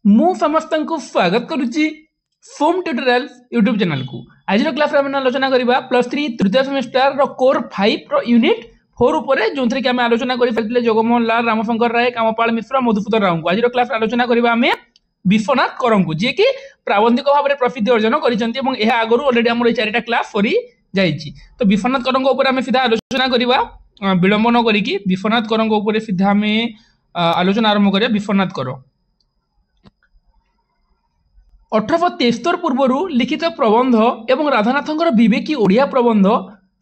ମୁଁ ସମସ୍ତଙ୍କୁ ସ୍ୱାଗତ କରୁଛି ଫୋମ୍ ଟ୍ୟୁଟୋରିଆଲ यूट्यूब चैनल को। आज क्लास में आलोचना करवा +3 तृतीय सेमेस्टर कोर 5 यूनिट 4 उपरे जो कि आम आलोचना कर जगमोहन लाल, रामशंकर राय, कामपाल मिश्र, मधुसूदन राव को। आज क्लास आलोचना करवा आम विश्वनाथ करम को, जी कि प्राबंधिक भाव में प्रसिद्धि अर्जन कर आगु अलरेडी आम 4टा क्लास सरी जाइए। तो विश्वनाथ करम आम सीधा आलोचना करवा विलंब न करी विश्वनाथ करम सीधा आम आलोचना आरंभ करिया। विश्वनाथ कर 1873 पूर्व लिखित प्रबंध एवं राधानाथंकर विवेकी ओडिया प्रबंध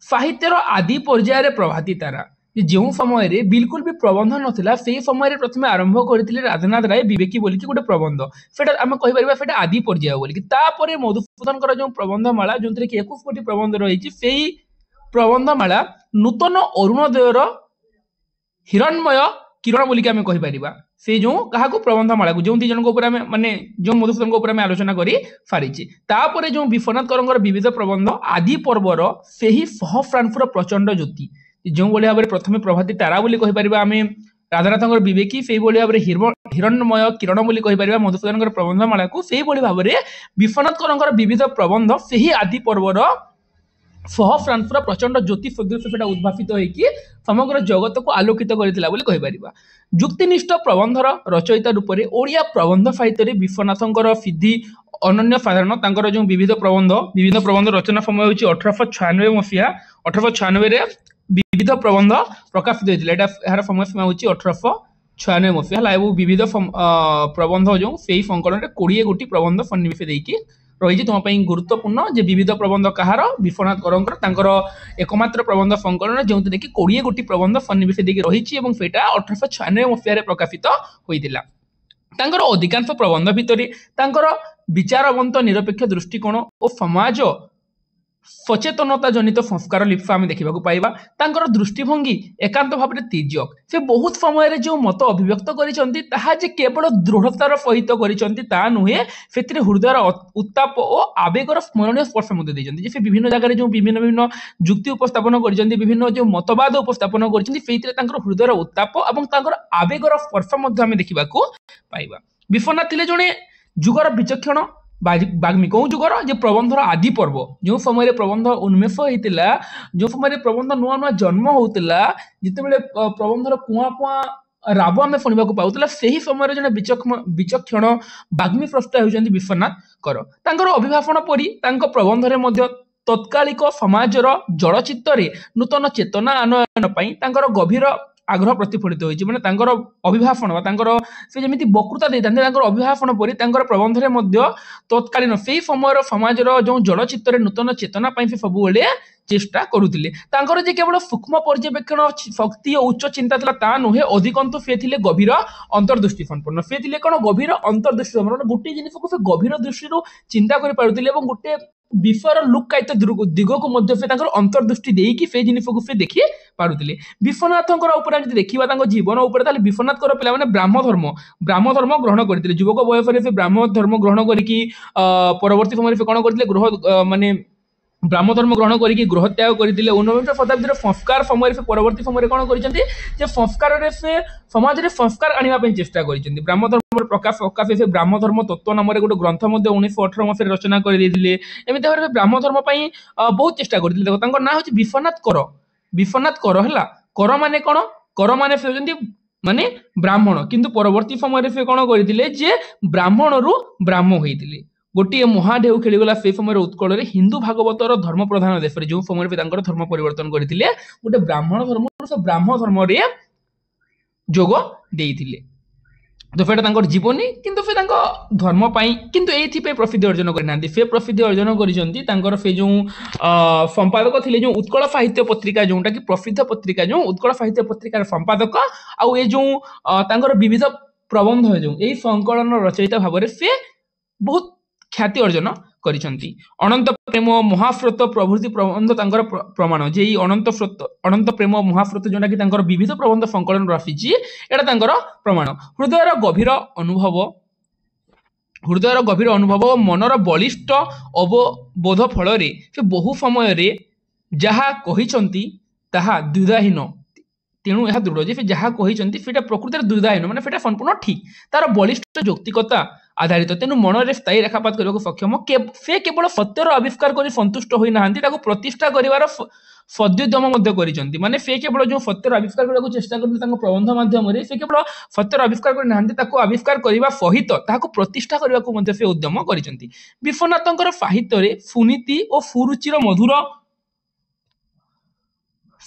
साहित्यर आदि पर्यायर प्रभाती तारा। जो समय रे बिल्कुल भी प्रबंध नथिला से समय प्रथम आरंभ करथिले राधानाथ राय विवेकी बोली कि गोटे प्रबंध सेटा आम कहि परिबा सेटा आदि पर्याय बोली कि तापरे मधुसूदनकर जो प्रबंध माला जो 21 कोटी प्रबंध रही सेही प्रबंध माला नूतन अरुणोदयर हिरण्मय किरण बोली कि आम कहि परिबा से जो क्या प्रबंध माला को जो 3 जन माने जो मधुसूदन आलोचना करी सारी। तापर जो विश्वनाथ करंकर विविध प्रबंध आदि पर्वर से ही सहफ्रांफुर प्रचंड ज्योति जो भाव में प्रथम प्रभाती तारा बोली कहि परिबा आम राधानाथंकर विवेकी से भाव में हिरण्मय किरण बोली कहि परिबा मधुसूदन प्रबंध माला को से भाव में विश्वनाथ करंकर विविध प्रबंध से ही आदि पर्वर सहफ्रांफुर प्रचंड ज्योति सदृश से उद्भासित होगी समग्र जगत को आलोकित करता। जुक्तिनिष्ठ प्रबंधर रचयिता रूप में ओडिया प्रबंध साहित्य विश्वनाथंकर सिद्धि अनन्य साधारण। तांकर जो विविध प्रबंध रचना समय होची 1896 मसीहा। 1896 विविध प्रबंध प्रकाशित होता है। समय सीमा होची 1896 मसीहा। विविध प्रबंध जो से संकलन में 20 गोटी प्रबंध सन्निवेश देकी रही तुम गुरुत्वपूर्ण जे विविध प्रबंध कहार विश्वनाथ करंकर एकमात्र प्रबंध संकलन जो कि 20 गोटी प्रबंध सन्निवेश देकी रही 1896 मसीह प्रकाशित होता। अधिकांश प्रबंध भितर विचारवंत निरपेक्ष दृष्टिकोण और समाज सचेतनता जनित संस्कार लिप्सा आम देखा पाइबा। तांकर दृष्टिभंगी एकांत भाव में तिर्यक। से बहुत समय जो मत अभिव्यक्त कर केवल दृढ़तार सहित कर नुहे से हृदयर उत्ताप और आवेगर स्मरणीय स्पर्श से विभिन्न जगह जो विभिन्न जुक्ति उपस्थापन कर विभिन्न जो मतवाद उपस्थापन कर हृदयर उत्ताप और आवेगर स्पर्श आम देखा पाइबा। विश्वनाथ थे जड़े जुगर विचक्षण बाग्मी कौ जुगर जे प्रबंधर आदि पर्व जो समय प्रबंध उन्मेष होता जो समय प्रबंध नुआ नुआ जन्म होता जिते प्रबंधर कुआ कुआ राब आम शुणा पाला से ही समय जड़े विचक्षण बाग्मी स्रष्टा होती विश्वनाथ कर। अभिभाषण परी प्रबंधरे तत्कालिक समाजर जड़चित्तर नूतन चेतना आनयन गभीर आग्रह प्रतिफलित होती माने अभिभाषण से जमी वक्रता देते अभिभाषण परी प्रबंधरे तत्कालीन से समय समाजर जो जड़चित्तर नूतन चेतना से सब चेष्टा करुले। जे केवल सूक्ष्म पर्यवेक्षण शक्ति और उच्च चिंता ता नुहे अधिकंतु से थे गभीर अंतर्दृष्टि संपन्न। से थे कौन गभीर अंतर्दृष्टि संपन्न गोटे जिनिस को से गभीर दृष्टि चिंता कर गोटे विश्वर लुक्कायित दिग को अंतर्दृष्टि देकी से जिनिस को से देखी पारुले। विश्वनाथंकर देखा जीवन उपर विश्वनाथ पे ब्राह्म धर्म ग्रहण करते युवक बयस से ब्राह्म धर्म ग्रहण करके परवर्ती समय कौन करते गृह माने ब्राह्म धर्म ग्रहण करके गृह त्याग करते। 19 शताब्दी संस्कार समय से परवर्ती समय कौन कर संस्कार से समाज में संस्कार आने चेष्टा कर ब्राह्म धर्म प्रकाश सकाशे से ब्राह्म धर्म तत्व नाम गोटे ग्रंथ 1918 मसीह रचना करते। एमती भाव में ब्राह्म धर्म बहुत चेष्टा करते। ना हूँ विश्वनाथ कर। विश्वनाथ कर है कर माने कौन कर माने से माने ब्राह्मण किंतु परवर्ती समय से कौन करते ब्राह्मण रु ब्राह्म होते। गोटे महाढेउ खेलीगला से समय उत्कल में हिंदू भागवतर धर्म प्रधान देश जो समय धर्म परिवर्तन करते गोटे ब्राह्मण धर्म ब्राह्म धर्म जोग देइथिले। तो फिर जीवनी किंतु फिर धर्म किंतु ये प्रसिद्धि अर्जन करना से प्रसिद्धि अर्जन कर से जो संपादक थे जो उत्कल साहित्य पत्रिका जोटा कि प्रसिद्ध पत्रिका जो उत्कल साहित्य पत्रिकार संपादक आउ ये जो विविध प्रबंध जो यही संकलन रचयिता भाव में से बहुत ख्याति अर्जन करिसंती। अनंत प्रेम महास्रोत प्रभृति प्रबंध प्रमाण जे अनंत प्रेम महास्रोत जोटा कि विविध प्रबंध संकलन रही एटा प्रमाण। हृदयर गभीर अनुभव और मनर बलिष्ठ अवबोध फल से बहु समय जहा कहिसंती ताहा द्विधाहीन तेणु यह दृढ़ जे जहाँ कहते प्रकृति द्विधाहीन माने संपूर्ण ठीक तार बलिष्ठ यौक्तिकता आधारित तेणु मनरे स्थायी रेखापात करने सक्षम से केवल सत्यर आविष्कार कर संतुष्ट होना प्रतिष्ठा कर सद्योद्यम माने से केवल जो सत्यर आविष्कार करने चेष्टा करते प्रबंध माध्यम से केवल सत्यर आविष्कार करना आविष्कार करने सहित प्रतिष्ठा करने को से उद्यम कर विश्वनाथ साहित्य सुनीति और सुरुचिर मधुर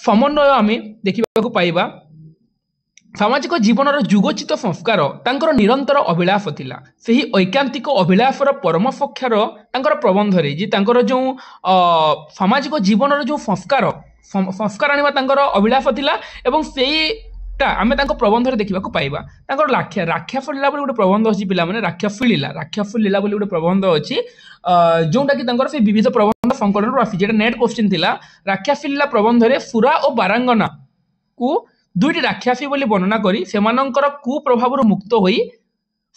समन्वय आम देखा पाइबा सामाजिक जीवन जुगोचित संस्कार तांकर निरंतर अभिलाष थिला सेही ऐकांतिक अभिलाषर परम पक्षर तांकर प्रबंध रे जे तांकर जो सामाजिक जीवन जो संस्कार संस्कार आनिबा तांकर अभिलाष थिला एवं सेहीटा आमे तांको प्रबंध रे देखिबा को पाइबा तांकर राक्षस लीला बोली गोटे प्रबंध अछि पिला माने राक्षस लीला बोली गोटे प्रबंध अछि जोंटा कि तांकर से विविध प्रबंध संकलन रो आसी जेटा नेट क्वेश्चन थिला राक्षस लीला प्रबंध रे सुरा और बारांगना को दुईटी राक्षसी बोली वर्णना करी सेमानंकर कुप्रभाव मुक्त होई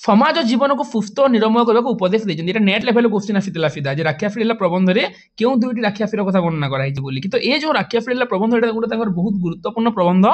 समाज जीवन को सुस्थ और निरामय करने को उपदेश देते नेट लेवल क्वेश्चन आसीला सीधा जे राक्षसी लीला प्रबंध रे क्यों दुईटी राक्षसी कथा वर्णना कराई बोली कि तो ये जो राक्षसी लीला प्रबंध एटा गोटे तांकर बहुत गुरुत्वपूर्ण प्रबंध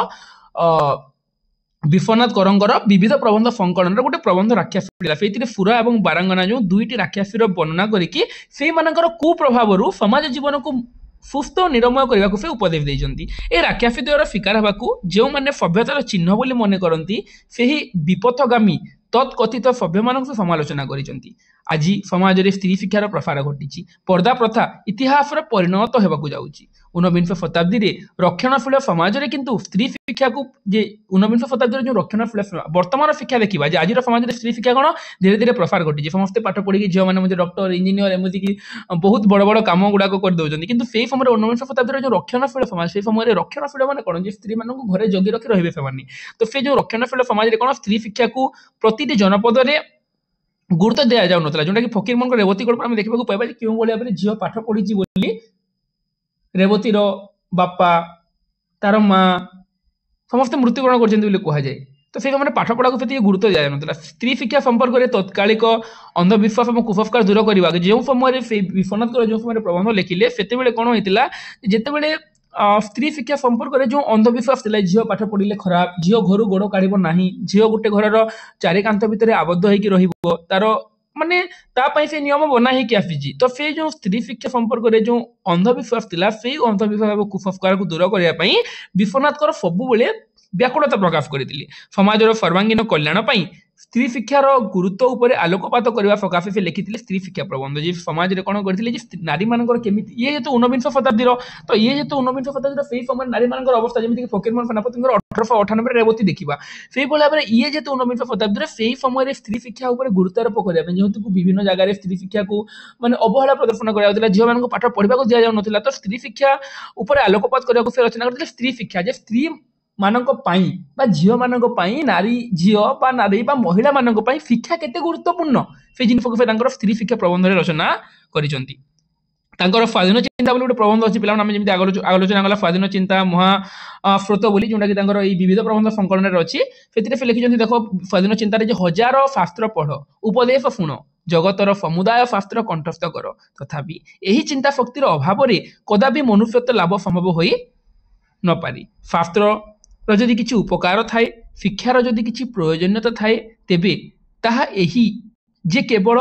विश्वनाथ करंकर विविध प्रबंध संकलन गोटे प्रबंध राक्षसी लीला से सुरा और बारांगना जो दुईटी राक्षसी वर्णना करके से कुप्रभाव समाज जीवन को सुस्थ और निरामय करने को से उपदेश देते ए राक्षसी द्वारा शिकार होगा जो मैंने सभ्यतार चिन्ह बोली मन करती से ही विपथगामी तत्कथित सभ्य मान समालोचना करिसेंती आज समाज रे स्त्री शिक्षार प्रसार घटी पर्दा प्रथा इतिहास परिणत होगा जाऊँगी 19 शताब्दी रे रक्षणशील समाज रे किंतु स्त्री शिक्षा को जे 19 शताब्दी जो रक्षणशील वर्तमान शिक्षा देखा आज समाज स्त्री शिक्षा कौन धीरे धीरे प्रसार घटी समस्ते पाठ पढ़ी झील मैंने डॉक्टर इंजीनियर एमती कि बहुत बड़ बड़ कम गुड़ाक कर दौरान किंतु से समय 19 शताब्दी जो रक्षणशील समाज से समय रक्षणशील मैंने कौन स्त्री मान घरे जगी रखी रही से तो से जो रक्षणशील समाज कौन स्त्री शिक्षा को प्रति जनपद में गुरुत्व दिया जाऊ ना जोटा कि फकीर मन रेवती गल्प आम देखा पाइबा क्यों भाव में झील पाठ पढ़ी बोली रेवतीर बापा तार माँ समस्ते मृत्युवरण कर कहुए तो से समय पाठ पढ़ा को गुरुत्व दिया जाऊना स्त्री शिक्षा संपर्क में तत्कालिक अंधविश्वास और कुसंस्कार दूर करवा जो समय विश्वनाथ जो समय प्रबंध लिखिले से कौन होता जितेबले स्त्री शिक्षा संपर्क में जो अंधविश्वास था झील पाठ पढ़ले खराब झील घर गोड़ काढ़ ना झील गोटे घर चारिकांत भितर आबद्ध हो तार माने से नियम बना ही आसी तो से जो स्त्री शिक्षा संपर्क में जो अंधविश्वास था से अंधविश्वास कुसंस्कार को दूर करने विश्वनाथ सबुबले व्याकुलता प्रकाश करते समाजर सर्वांगीन कल्याण स्त्री शिक्षार गुरुत्व उपर आलोकपात करने सकाशे से लिखिले स्त्री शिक्षा प्रबंध जी समाज में कौन करते नारी मानकर केमिति ये जेतु 19 शताब्दीर तो ये जेतु 19 शताब्दीर से समय नारी मानकर अवस्था जमीन फकीरमोहन सेनापति 1898 रेवती देखा से भाव में ये जेतु 19 शताब्दीर से समय स्त्री शिक्षा उपर गुरुत्वारोप करने जेहेतु विभिन्न जगह स्त्री शिक्षा को माने अवहेला प्रदर्शन कराला झील मान पाठ पढ़ा दि जाऊना तो स्त्री शिक्षा उपर आलोकपात करने से रचना करते स्त्री शिक्षा जे स्त्री मानक झील मानक नारी झील नारी महिला मानक शिक्षा केते गुरुत्वपूर्ण से जिन को स्त्री शिक्षा प्रबंध रचना कर स्वाधीन चिंता बोली गोटे प्रबंध अच्छी पे आम जमी आलोचना कला स्वाधीन चिंता महास्रोत बोली जोटा कि विविध प्रबंध संकलन अच्छी से लिखिं देख स्वाधीन चिंतार हजार शास्त्र पढ़ उपदेश शुण जगतर समुदाय शास्त्र कंठस्थ कर तथापि यही चिंता शक्तिर अभाव कदापि मनुष्यत्व लाभ संभव हो न पारी शास्त्र जदि किसी उपकार थाए शिक्षार जदि किसी प्रयोजनीयता थाए तेबे ताहा एही जे केवल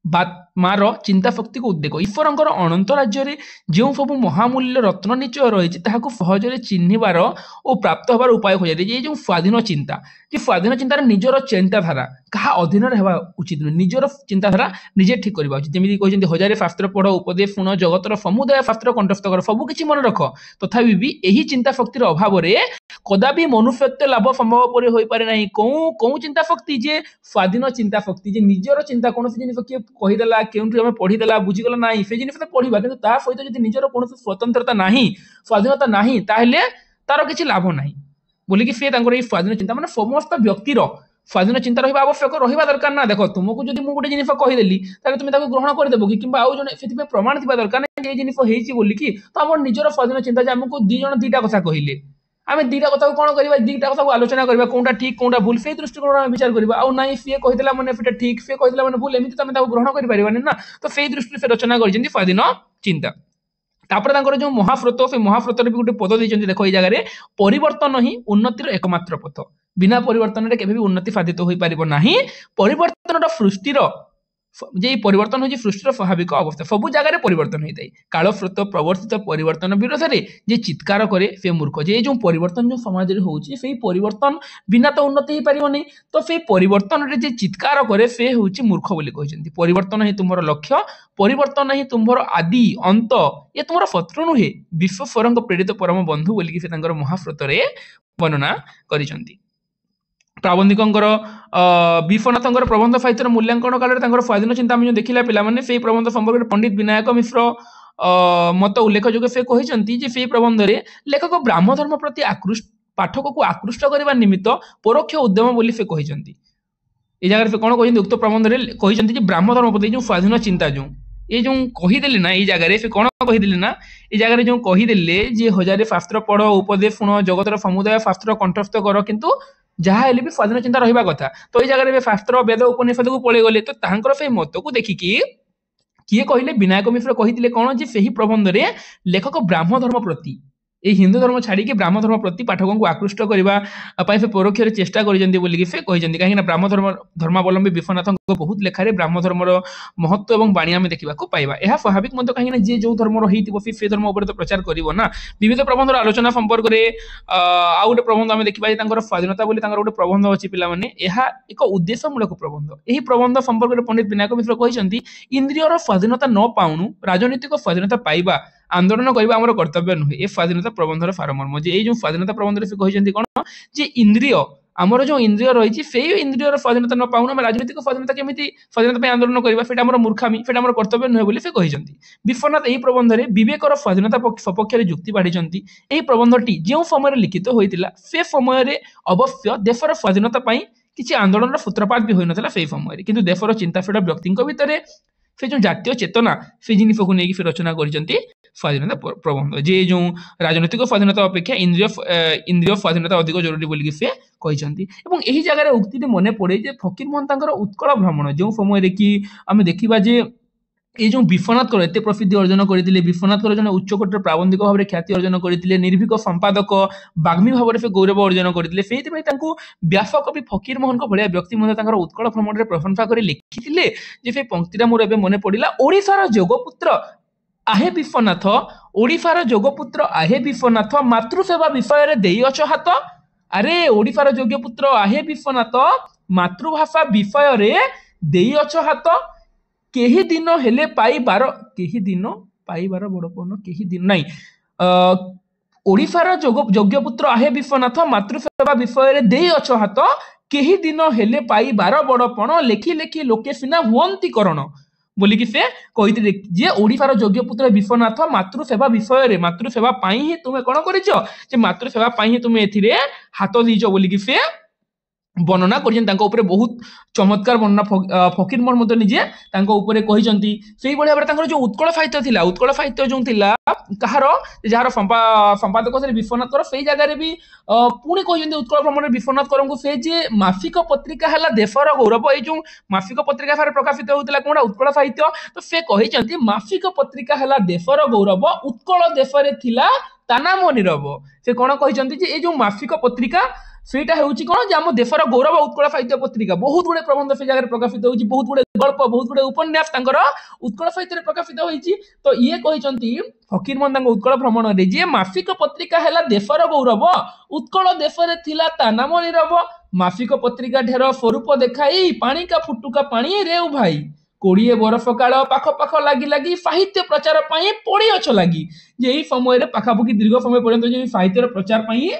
महात्मार चिंता शक्ति को उद्देक ईश्वर अनंत राज्य जो सब महामूल्य रत्न निचय रही सहजरे चिन्हबार और प्राप्त होबार उपाय खोजा ये जो स्वाधीन चिंता स्वाधीन चिंतार निजर चिंताधारा क्या अधीन रहा उचित नुह निजर चिंताधारा निजे ठीक करवा उचित जमी कहते हजार शास्त्र पढ़ उपदेश शुण जगतर समुदाय शास्त्र कंठस्थ कर सबकि मन रख तथापि भी यही चिंता शक्तिर अभाव कदापि मनुष्यत्व लाभ संभव हो पारे ना कौ चिंता शक्ति जे स्वाधीन चिंता शक्ति निजर चिंता कौन जिन किए कहीदेला क्यों पढ़ीदेला बुझीगला ना से जिन पढ़ा कि सहित जब निजर कौन स्वतंत्रता ना स्वाधीनता ना तार किसी लाभ ना बोलिकी सी स्वाधीन चिंता माने समस्त व्यक्तिर स्वाधीन चिंता रहा आवश्यक रहा दरकार ना देख तुमको जब मुझे गोटे जिन कहीदेली तुम ग्रहण करदेव कि आउ जन से प्रमाण थी दरकार ना ये जिन बोलिकी तो आम निजर स्वाधीन चिंता आमको दिज दीटा कथा कहले आम दीटा कथा कौन करवा दीटा कथा आलोचना करवा कौटा ठीक कौटा भूल से दृष्टिकोण आम विचार करवा आउ ना सी कहीदेला मैंने से ठीक सी कहीदेला मैंने भूल एमती तुम ग्रहण कर ना तो से दृष्टि से रचना कर स्वाधीन चिंता तापर जो महास्रोत से महास्रोत भी गोटे पद देते देख ये जगह परिवर्तन ही उन्नतिर एकमात्र पथ बिना परिवर्तन रे केबे भी उन्नति साधित होई परिबो नाही। परिवर्तन सृष्टिर जे परिवर्तन होची सृष्टिर स्वाभाविक अवस्था, सब जगह परिवर्तन होता है। कालस्रोत प्रवर्तित परिवर्तन विरोध में जे चित्कार करे से मूर्ख। जे जो परिवर्तन जो समाज में होची से परिवर्तन बिना तो उन्नति हो पारिबो नहीं। तो से परिवर्तन रे जे चित्कार करे से होची मूर्ख बोली कहछन्ती। परिवर्तन ही तुमर लक्ष्य, परिवर्तन ही तुमर आदि अंत, ये तुमर शत्रु नुहे, विश्वस्वरंग प्रेरित परम बंधु बोली से तांकर महास्रोत रे वर्णना करिसन्ती। प्राबंधिकंकर विश्वनाथंकर प्रबंध साहित्यर मूल्यांकन काल स्वाधीन चिंता आम देखला पिलाने से प्रबंध संपर्क पंडित विनायक मिश्र मत उल्लेख जोगे से कहते से प्रबंध में लेखक ब्राह्म धर्म प्रति आकृष्ट पाठक को आकृष्ट करने निमित्त परोक्ष उद्यम बोली से कहते। ये जगह से कौन कहते उक्त प्रबंध में कहते ब्राह्म धर्म प्रति जो स्वाधीन चिंता जो ये जो कहीदेले ना ये जगह से कौन कहीदेले ना ये जगह जो कहीदेले जे हजारे शास्त्र पढ़ उपदेश शुण जगतर समुदाय शास्त्र कंठस्थ कर किंतु जहाँ हेले भी स्वाधीन चिंता रहिबा कथा। तो ये जगह शास्त्र वेद उपनिषद को पड़े गले तो तांकर से मत को देखिकी किए कहले विनायक मिश्र कही कौन जे से प्रबंध में लेखक ब्राह्म धर्म प्रति ये हिंदू धर्म छाड़ी ब्राह्म धर्म प्रति पाठकों को आकृष्ट करने से परोक्ष चेष्टा करें से कहते। कहीं ब्राह्म धर्मावलंबी विश्वनाथ बहुत लेखार ब्राह्म धर्मर महत्व और बाणी आम देखा पाइबा। यह स्वाभाविक मत कहीं जी जो धर्मर से धर्म उपर तो प्रचार करना। विविध प्रबंधर आलोचना संपर्क में आउ गोटे प्रबंध आम देखा स्वाधीनता बोली गोटे प्रबंध अच्छी पिलाने यह एक उद्देश्यमूलक प्रबंध। यही प्रबंध संपर्क में पंडित विनायक मिश्र कहते इंद्रियर स्वाधीनता न पाउनु राजनीतिक स्वाधीनता पाइबा आंदोलन करबा हमर कर्तव्य नुहे। ये स्वाधीनता प्रबंधर सारमर्म जे ये जो स्वाधीनता प्रबंध से कहते कौन जे इंद्रिय आमर जो इंद्रिय रही से इंद्रियर स्वाधीनता न पाऊन राजनीतिक स्वाधीनता केमी स्वाधीनता आंदोलन करवा से मूर्खामी से कर्तव्य नुहे बोली से कहते। विश्वनाथ यही प्रबंध में विवेकर स्वाधीनता सपक्ष में जुक्ति बाढ़ी। यही प्रबंधटी जो समय लिखित होता से समय अवश्य देशर स्वाधीनता किसी आंदोलन सूत्रपात भी होता से समय किंतु देशर चिंताशील व्यक्ति भितर से जो जातीय चेतना से जिन को लेकिन फिर रचना कर स्वाधीनता प्रबंध जे जो राजनीतिक स्वाधीनता अपेक्षा इंद्रिय स्वाधीनता अधिक जरूरी बोलिकी से कहते। यही जगह उक्ति मन पड़े फकीर मोहन उत्कल भ्रमण जो समय कि आम देखा जे ये जो विश्वनाथ एत प्रसिद्धि अर्जन करते विश्वनाथ जन उच्चकोटर प्राबंधिक भाव में ख्याति अर्जन करते निर्भीक संपादक बाग्मी भाव से गौरव अर्जन करते से व्यासकवि फकीर मोहन भाया व्यक्ति उत्कल भ्रमण में प्रशंसा कर लिखी पंक्तिटा मोर ए मन पड़ा ओडिशार जोगपुत्र आहे विश्वनाथ ओडिशार जोगपुत्र आहे विश्वनाथ मातृसेवा विषय दे अछ हाथ। अरे ओडिशार जोगपुत्र आहे विश्वनाथ मातृभाषा विषय रे दे अछ हाथ केही दिन हेले पाइबार केही दिन पाइबार बड़पन केही दिन नहीं ओडिशार जोग्यपुत्र आहे विश्वनाथ मातृसेवा विषय रे दे अछ हाथ केही दिन हेले पाइबार बड़पन लेखी लेखी लोके सिना हुअंती करण बोलिकी से कहते जे ओडिशार जोग्यपुत्र विश्वनाथ मातृसेवा विषय रे मातृसेवा पाई ही तुमे कौन करिछ जे मातृसेवा पाई ही तुमे एथिरे हाथ दीच बोलिकी से वर्णना कर बहुत चमत्कार वर्णना फकीर मोहन निजे कही भाव में जो उत्कल साहित्य थिला उत्कल साहित्य जो थिला कहार जार संपादक थे विश्वनाथ से जगह भी पुणी कहते उत्कल भ्रमण विश्वनाथ को से जे मासिक पत्रिका है देशर गौरव ये जो मासिक पत्रिका भाव प्रकाशित होता कौन उत्कल साहित्य तो से कहते मासिक पत्रिका है देशर गौरव उत्कल देश में थिला तानाम नीरव से कौन कहते जो मासिक पत्रिका सेटा होउची कोन जे हम देशर गौरव उत्कल साहित्य पत्रिका बहुत गुडे प्रबंध से जगह प्रकाशित होउची बहुत गुडे गल्प बहुत गुडे उपन्यास तांकर उत्कल साहित्य रे प्रकाशित होइची। तो ये कहिसंती फकीर मोहन तांग उत्कल भ्रमण रे जे मासिक पत्रिका हैला देशर गौरव उत्कल देश रे थिला ता नाम नीरव मासिक पत्रिका ढेर स्वरूप देखाई पानी का फुटुका पानी रेउ भाई 20 वर्ष काल पाख पाख लगी लगी साहित्य प्रचार पाई पड़ी अछ लगी जे समय रे पाखापुकी दीर्घ समय पर्यंत जे साहित्य प्रचार पाई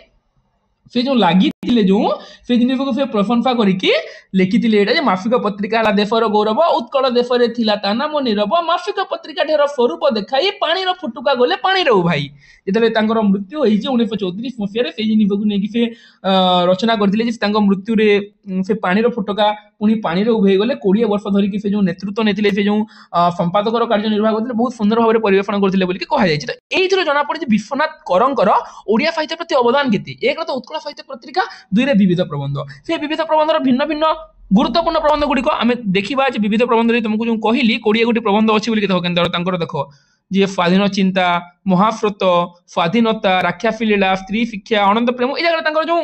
से जो लगी जो से जिन को से प्रशंसा करके लिखी मासिक पत्रिका है देशर गौरव उत्कल देश में थिला ता नाम नीरव मासिक पत्रिका ढेर स्वरूप देखाई पानी फुटुका गले पानी रो भाई जो मृत्यु होती 1934 मसीह से जिन को लेकिन से रचना करते मृत्यु से पानी फुटका पुणी पानी उभे गले 20 वर्ष धरिकी से जो नेतृत्व नहीं से जो संपादक कार्य निर्वाह करते बहुत सुंदर भाव में परिवेषण करते कहुई। तो ये जना पड़े विश्वनाथ करंकर ओडिया साहित्य प्रति अवदान केते एक तो उत्कल साहित्य पत्रिका दुई रे विविध प्रबंध से विविध प्रबंधर भिन्न भिन्न गुरुत्वपूर्ण प्रबंध गुड़िक आम देखा विविध प्रबंध तुमको जो कहली 20 गोटी प्रबंध अच्छी देख जे स्वाधीन चिंता महास्रोत स्वाधीनता राक्षसी लीला स्त्री शिक्षा अनंत प्रेम ये जगह जो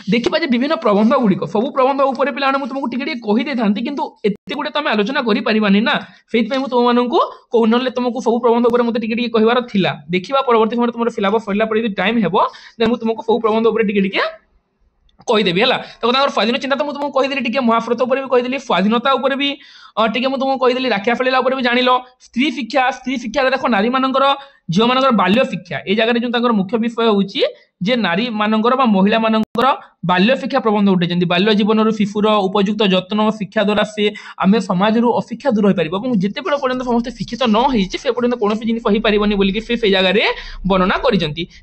देखा जे विभिन्न प्रबंध गुड़िक सब प्रबंध उपर पे तुमको टिके कहीदे था कि एत गुड़े तुम आलोचना करें ना से तुमको कौन तुमको सब प्रबंध उपर मत कहबार थिला देखा परवर्ती समय तुम सिलेबस सरला टाइम हे देन तुमको सब प्रबंध उपर टिके कहीदेवी है तो स्वाधीन चिंता तो तुमको कहीदेली महाफ्रत भी कहीदेली स्वाधीनता भी टे तुमको कहीदेली राखिया फैला भी जान स्त्री शिक्षा देख नारी मानकर झील मान बाल्य शिक्षा ये जगह जो मुख्य विषय हूँ जे नारी मानकर महिला मानकर बाल्य शिक्षा प्रबंध उठे बाल्य जीवन शिशुर उपयुक्त जत्न और शिक्षा द्वारा से आम समाज अशिक्षा दूर हो पार जिते पर्यटन समस्त शिक्षित न हो पर्यटन कौन जिन हो पारनि बोलिकी से जगह वर्णना कर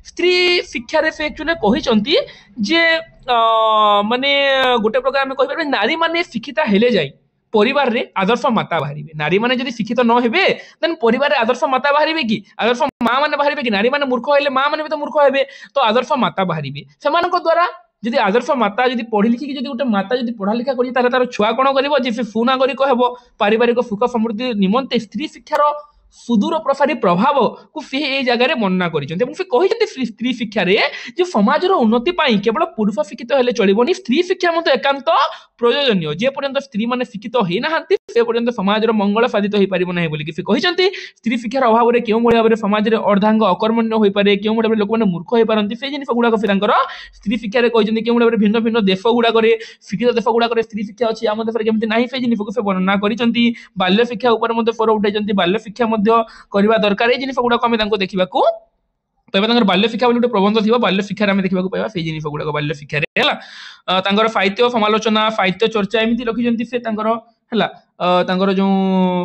स्त्री शिक्षा से एक्चुअली कहते जे माने गोटे प्रकार आम कह नारी माने शिक्षिता हेले जाए परिवार रे आदर्श माता बाहर नारी माने जदि शिक्षित न हेबे देन परिवार रे आदर्श माता बाहर कि आदर्श माँ माने बाहर कि नारी माने मूर्ख हेले माँ माने भी तो मूर्ख हेबे तो आदर्श माता बाहर से द्वारा जदि आदर्श माता जदि पढ़ी लिखिकी जदि गोटे माता जदि पढ़ा लिखा करी तार छुआ कौन कर सुनागरिक हेब पारिवारिक सुख समृद्धि निमंते स्त्री शिक्षार सुदूर प्रसारी प्रभाव को से जगह वर्णना कर स्त्री शिक्षा जो समाज उन्नति केवल पुरुष शिक्षित हेले चलबनी स्त्री शिक्षा एकांत प्रयोजनीय जे पर्यंत स्त्री माने शिक्षित होना से पर्यंत समाज मंगल साधित हो पार ना बोलिकी से कहते स्त्री शिक्षार अभाव में क्यों भाव में समाज में अर्धांग अकर्मण्य हो पारे क्यों भाव में लोक मैंने मूर्ख हो पारती से जिन गुड़ाक से स्त्री शिक्षा कहते क्यों भाव में भिन्न भिन्न देश गुड़ाक शिक्षित देश गुड़ाक स्त्री शिक्षा अच्छी आम देश में ना से जिन से वर्णना कर बाल्य शिक्षा स्वर उठाई बाल्य शिक्षा करवा दरकार ये जिन गुड़ाक आम देखा पाइबा बाल्य शिक्षा बोली गोटे प्रबंध थी बाल्य शिक्षा आम देखा पाइबा से जिन गुड़ाक बाल्य शिक्षा साहित्य समालोचना साहित्य चर्चा एमती रखिंट से जो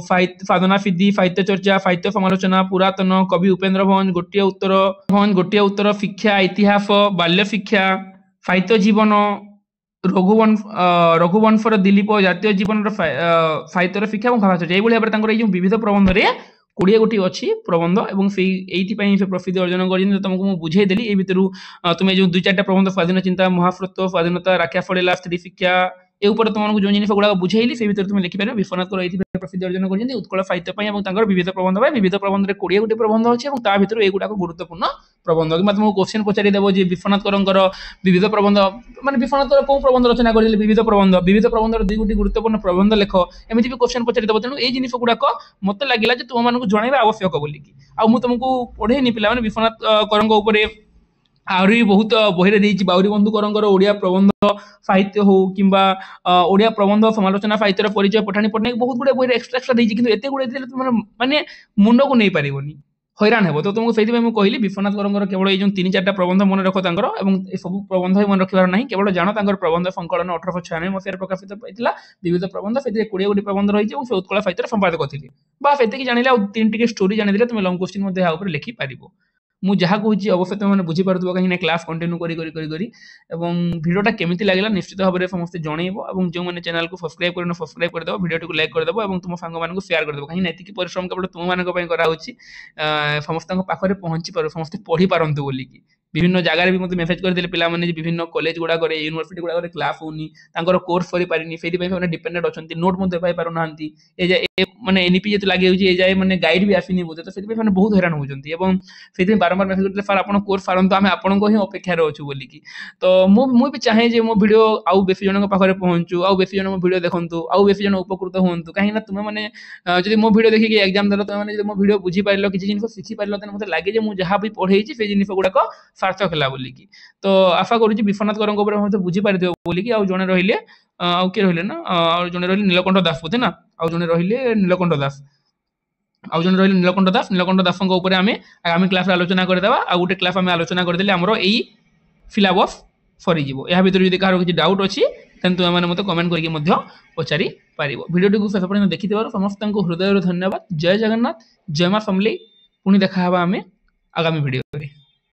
साधना सिद्धि साहित्य चर्चा साहित्य समालोचना पुरातन कवि उपेन्द्र भंज गोटे उत्तर शिक्षा इतिहास बाल्य शिक्षा साहित्य जीवन रघुवंशर दिलीप जातीय जीवन साहित्य शिक्षा और भाषा चर्चा ये भाव में विविध प्रबंध रे 20 गोटी अच्छी प्रबंध और से प्रसिद्धि अर्जन कर तुमको मुझे बुझेदेली ये भितर तुम्हें जो 2-4 प्रबंध स्वाधीन चिंता महाफ्रत स्वाधीनता राखिया फड़ेला स्त्री शिक्षा ए ऊपर तुमको जो जिन गुड़ा बुझेली से तुम लिखिपार विश्वनाथ प्रसिद्धि अर्जन कर उत्कल साहित्य विविध प्रबंध विविध प्रबंध 20 गोटी प्रबंध अच्छे और युवा गुरुत्वपूर्ण प्रबंध कि तुमको क्वेश्चन पचारिदेव जे विश्वनाथ विविध प्रबंध माने विश्वनाथ कौ प्रबंध रचना कर विविध प्रबंध 2 गोटी गुरुत्वपूर्ण प्रबंध लेख एमती भी क्वेश्चन पचारिदेव तेणु ये जिन गुड़ाक मत लगे तुमको जनवा आवश्यक बोलिकी मुझे पढ़ेनी पे विश्वनाथ आहरी बहुत बही बाउरी बंधु करंगर ओडिया प्रबंध साहित्य हो किंबा ओडिया प्रबंध समालोचना साहित्य परिचय पठाणी पट्टनायक बहुत गुड़े बही एक्सट्रा एक्सट्रा देती कि एत गुड़े माने मुंड को नहीं पारनि हैरान हे तो तुमको से कहली विश्वनाथ करंगर केवल ये 3-4 प्रबंध मन रख सब प्रबंध मन रखार ना केवल जान प्रबंध संकलन 1896 मसीह प्रकाशित होता विविध प्रबंध से 20 गोटी प्रबंध रही से उत्कल साहित्य संपादक थी बास एति जान 3 स्टोरी जान तुम लंग क्वेश्चन लिखिपार मुझे जहाँ कहूँ अवश्य तुम बुझीपार कहीं क्लास कंटिन्यू भिडियोटा केमी लगे निश्चित भाव में समस्त जनइब और जो मैंने चैनल को सब्सक्राइब करदेव भिडियो को लाइक करदेव और तुम सांग मान शेयर करदेव कहीं ये परिश्रम केवल तुम मानी कराऊँगी समस्त पाखे पहुँची पार समस्त पढ़ी पारतु बोलिकी विभिन्न जगह भी मतलब मेसेज करते पे विभिन्न कॉलेज गुड़ाक यूनिवर्सिटी गुड़ाक क्लास होनी कोर्स कर पारिनी से डिपेंडेंट अच्छा नोट पाई ना माने एनईपी जो लगे जाए मैंने गाइड भी आसनी बोधे तो से बहुत हैरान होती बारंबार मेसेज करते सार आप कोर्स सारंतु आम आपन ही अपेक्षार अच्छु बोलिकी तो मुझे चाहे जे मो भिडियो आउ बेसी जन पाखे पहुँचू आउ बेसी जन मो भिडियो देखु आउ बेसी जन उपकृत हूँ कहीं तुम मैंने जब मो भिडियो देखिए एग्जाम देल तुम मैंने मो भिडियो बुझी पार किसी जिन शिखी पार मतलब लगे मुझे जहाँ भी पढ़े से जिन गुड़ाक सार्थक है बोलिकी तो आशा करुँच विश्वनाथ कर बुझीपार बोलिकी आउ जड़े रहिले आउ किए रहिले ना जड़े रही नीलकंठ दास बोधे ना आउ जड़े रहिले नीलकंठ दास आउ जन रही नीलकंठ दास आम आगामी क्लास आलोचना करदे आ गोटे क्लास आम आलोचना करदे आमर यही सिलेबस सरीज या भर जब कह डाउट अच्छी तेन तुम्हें मत कमेंट करके पचारि पार भिडियो को शेष पर्यटन देखि समस्त हृदय धन्यवाद जय जगन्नाथ जय माँ समलेई पुणी देखा आम आगामी भिडियो।